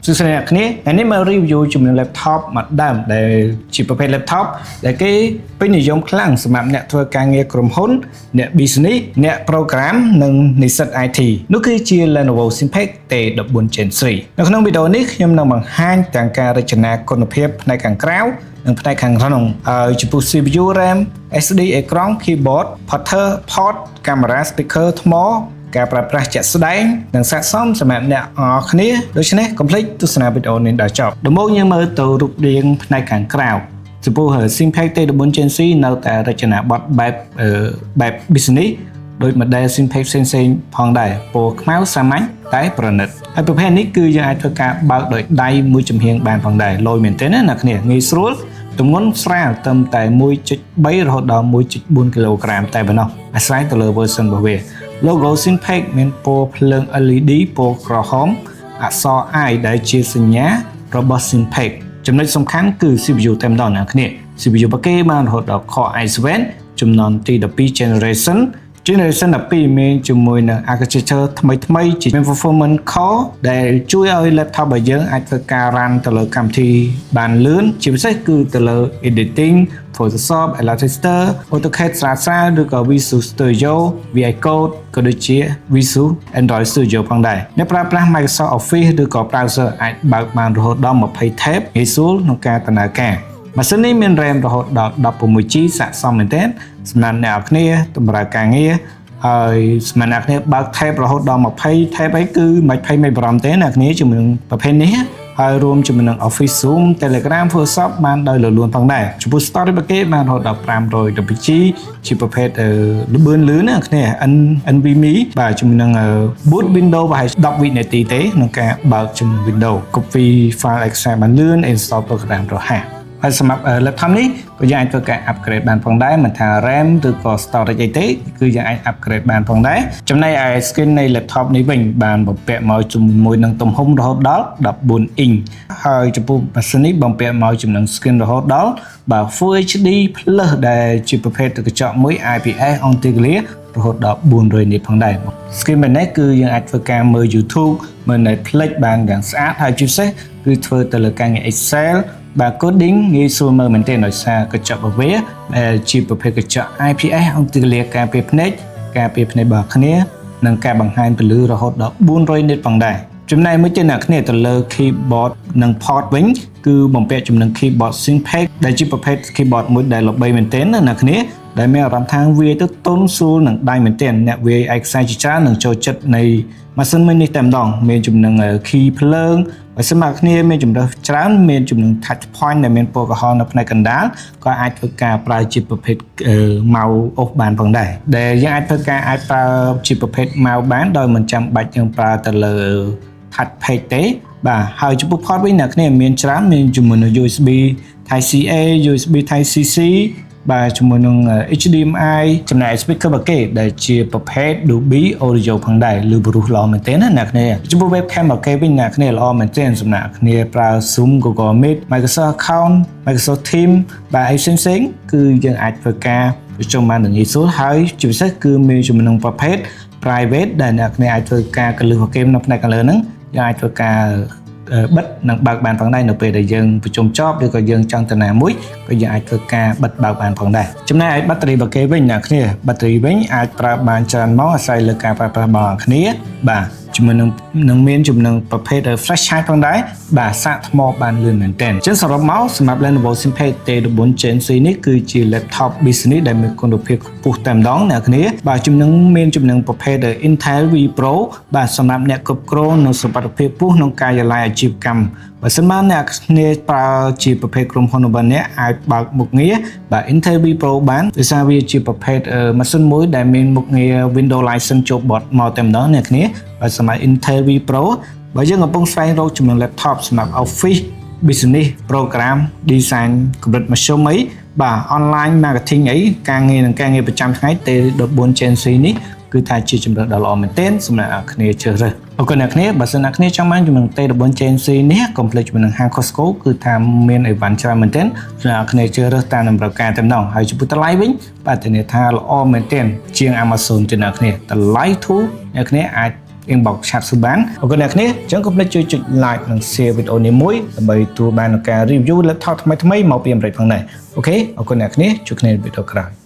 sự sanh nhạc này anh mà review chụp những laptop mặt đam để chỉประเภท laptop để cái bên này dùng khángสำหรับเนี่ยធ្វើការងារក្រុមហ៊ុនអ្នក business អ្នក program និងនិស្សិត IT នោះគឺជា Lenovo ThinkPad T14 Gen 3នៅក្នុងវីដេអូនេះខ្ញុំនឹងបង្ហាញទាំងការរចនាគុណភាពផ្នែកខាងក្រៅនិងផ្នែកខាងក្នុងចំពោះ CPU RAM SD អេក្រង់ keyboard printer port camera speaker ថ្មការប្រើប្រាស់ជាក់ស្ដែងនិងស័ក្តិសមសម្រាប់អ្នកអរគ្នាដូច្នេះកុំភ្លេចទស្សនាវីដេអូនេះដល់ចប់ដំបូងយើងមើលទៅរូបរាងផ្នែកខាងក្រៅចំពោះ ThinkPad T14 Gen 3នៅតែរចនាប័ទ្មបែប business ដោយ model ThinkPad ផ្សេងៗផងដែរពណ៌ខ្មៅសាមញ្ញតែប្រណិតហើយប្រភេទនេះគឺយើងអាចធ្វើការបើកដោយដៃមួយចំហៀងបានផងដែរលយមែនទេណាអ្នកគ្នាងាយស្រួលទម្ងន់ស្រាលត្រឹមតែ 1.3 រហូតដល់ 1.4 គីឡូក្រាមតែប៉ុណ្ណោះអាស្រ័យទៅលើ version របស់វា logo ThinkPad មានពណ៌ភ្លើង LED ពណ៌ក្រហមអក្សរ I ដែលជាសញ្ញារបស់ ThinkPad ចំណុចសំខាន់គឺ CPU តែម្ដងអ្នកគ្នា CPU របស់គេបានរហូតដល់ Core i7 ចំនួនទី12 Generation 12 មានជាមួយនឹង architecture ថ្មីជា performance core ដែលជួយឲ្យ laptop របស់យើងអាចធ្វើការ run ទៅលើកម្មវិធីបានលឿនជាពិសេសគឺទៅលើ editing Photoshop Illustrator AutoCAD ស្រាលៗឬក៏ Visual Studio VI Code ក៏ដូចជា Visual Android Studio ផងដែរអ្នកប្រើប្រាស់ Microsoft Office ឬក៏ browser អាចបើកបានរហូតដល់20 tab ងាយស្រួលក្នុងការដំណើរការម៉ាស៊ីននេះមាន RAM រហូតដល់ 16GB ស័ក្តិសមមែនទែនសម្រាប់អ្នកគ្នាតម្រូវការងារហើយសម្រាប់អ្នកគ្នាបើក tab រហូតដល់20 tab អីគឺមិនភ័យមិនបារម្ភទេអ្នកគ្នាជាមួយនឹងប្រភេទនេះហើយរួមជាមួយនឹង Office Zoom Telegram Photoshop បានដោយលឿនផងដែរចំពោះ storage របស់គេបានរហូតដល់ 512GB ជាប្រភេទលឿនណាអ្នកគ្នា NVMe បាទជាមួយនឹង boot Windows ប្រហែល10វិនាទីទេក្នុងការបើកជាមួយ Windows copy file Excel បានលឿន install program រហ័សហើយសម្រាប់ laptop នេះក៏យើងអាចធ្វើការ upgrade បានផងដែរមិនថា RAM ឬក៏ storage អីទេគឺយើងអាច upgrade បានផងដែរចំណែកឯ screen នៃ laptop នេះវិញបានបំពាក់មកជាមួយនឹងទំហំរហូតដល់ 14 inch ហើយចំពោះម៉ាស៊ីននេះបំពាក់មកជាមួយនឹង screen រហូតដល់Full HD Plus ដែលជាប្រភេទកញ្ចក់មួយ IPS អង់ទីក្លៀរហូតដល់400 nit ផងដែរ screen បែបនេះគឺយើងអាចធ្វើការមើល YouTube មើល Netflix បានយ៉ាងស្អាតហើយជាពិសេសគឺធ្វើទៅលើការងារ Excelបាទ coding ងាយស្រួលមើលមែនទេដោយសារកញ្ចក់របស់វាដែលជាប្រភេទកញ្ចក់ IPS អង់ទីក្លៀរការពារភ្នែករបស់គ្នានិងការបង្ហាញពន្លឺរហូតដល់400 nit ផងដែរចំណែកមួយទៀតអ្នកគ្នាទៅលើ keyboard និង port វិញគឺបំពាក់ជាមួយនឹង keyboard ThinkPad ដែលជាប្រភេទ keyboard មួយដែលល្បីមែនទែនណាអ្នកគ្នាដែលមានអារម្មណ៍ថាវាទៅទន់ស្រួលនឹងដៃមែនទែនអ្នកវាយឯកសារជាច្រើននឹងចូលចិត្តនៃម៉ាស៊ីនមួយនេះតែម្ដងមានជាមួយនឹង key ភ្លើងបើសិនមកគ្នាមានជំរើសច្រើនមានជាមួយនឹង touch point ដែលមានពណ៌ក្រហមនៅផ្នែកកណ្ដាលក៏អាចធ្វើការប្រើជាប្រភេទ mouse អូសបានផងដែរដែលយើងអាចធ្វើការអាចប្រើជាប្រភេទ mouse បានដោយមិនចាំបាច់យើងប្រើទៅលើ touch pad ទេបាទហើយចំពោះ port វិញអ្នកគ្នាមានច្រើនមានជាមួយនឹង USB Type C A USB Type C C បាទជាមួយនឹង HDMI ចំណែក speaker របស់គេដែលជាប្រភេទ Dolby Audio ផងដែរឬបរុះល្អមែនទេណាអ្នកគ្នាចំពោះ webcam របស់គេវិញអ្នកគ្នាល្អមែនទេសម្រាប់គ្នាប្រើ Zoom Google Meet Microsoft Account Microsoft Teams បាទឯផ្សេងគឺយើងអាចធ្វើការប្រជុំបានងាយស្រួលហើយជាពិសេសគឺមានជាមួយនឹងប្រភេទ private ដែលអ្នកគ្នាអាចធ្វើការកលឹះរបស់គេនៅផ្នែកខាងលើហ្នឹងយើងអាចធ្វើការបិទនិងបើកបានផងដែរនៅពេលដែលយើងប្រជុំចប់ឬក៏យើងចង់ទៅណាមួយក៏យើងអាចធ្វើការបិទបើកបានផងដែរចំណែកឯបាត់រីរបស់គេវិញអ្នកគ្នាបាត់រីវិញអាចប្រើបានច្រើនមកអាស្រ័យលើការប្រើប្រាស់របស់អ្នកគ្នាបាទជាមួយនឹងមានជាមួយនឹងប្រភេទ flash charge ផងដែរបាទសាកថ្មបានលឿនមែនទែនអញ្ចឹងសរុបមកសម្រាប់ Lenovo ThinkPad T14 Gen 3នេះគឺជា laptop business ដែលមានគុណភាពខ្ពស់តែម្ដងអ្នកគ្នាបាទមានជាមួយនឹងប្រភេទ Intel V Pro បាទសម្រាប់អ្នកគ្រប់គ្រងនៅសុវត្ថិភាពខ្ពស់ក្នុងការិយាល័យអាជីវកម្មបើសិនមកអ្នកគ្នាប្រើជាប្រភេទក្រុមហ៊ុនរបស់អ្នកអាចបើកមុខងារបាទ Intel V Pro បានដោយសារវាជាប្រភេទម៉ាស៊ីនមួយដែលមានមុខងារ Windows License ចូលបត់មកតែម្ដងអ្នកគ្នាបាទសម្រាប់ Intel V Pro បើយើងកំពុងស្វែងរកចំនួន laptop សម្រាប់ Office Business Program Design កម្រិតមធ្យមអីបាទ Online Marketing អីការងារប្រចាំថ្ងៃ T14 Gen 3នេះគឺថាជាជំរើសដ៏ល្អមែនទែនសម្រាប់អ្នកគ្នាជ្រើសរើសអរគុណអ្នកគ្នាបើសិនអ្នកគ្នាចង់បានជំនួស T14 Gen 3នេះកុំភ្លេចជាមួយនឹងហាង Costco គឺថាមានអីវ៉ាន់ច្រើនមែនទែនសម្រាប់អ្នកគ្នាជ្រើសរើសតាមតម្រូវការតែម្ដងហើយចំពោះតម្លៃវិញបាទធានាថាល្អមែនទែនជាង Amazon ទៅអ្នកគ្នាតម្លៃធូរអ្នកគ្នាអាច inbox chat សួរបានអរគុណអ្នកគ្នាចឹងកុំភ្លេចជួយចុច like និង share វីដេអូនេះមួយដើម្បីទទួលបានការ review laptop ថ្មីៗមកពីអាមេរិកផងដែរអូខេអរគុណអ្នកគ្នាជួបគ្នានៅវីដេអូក្រោយ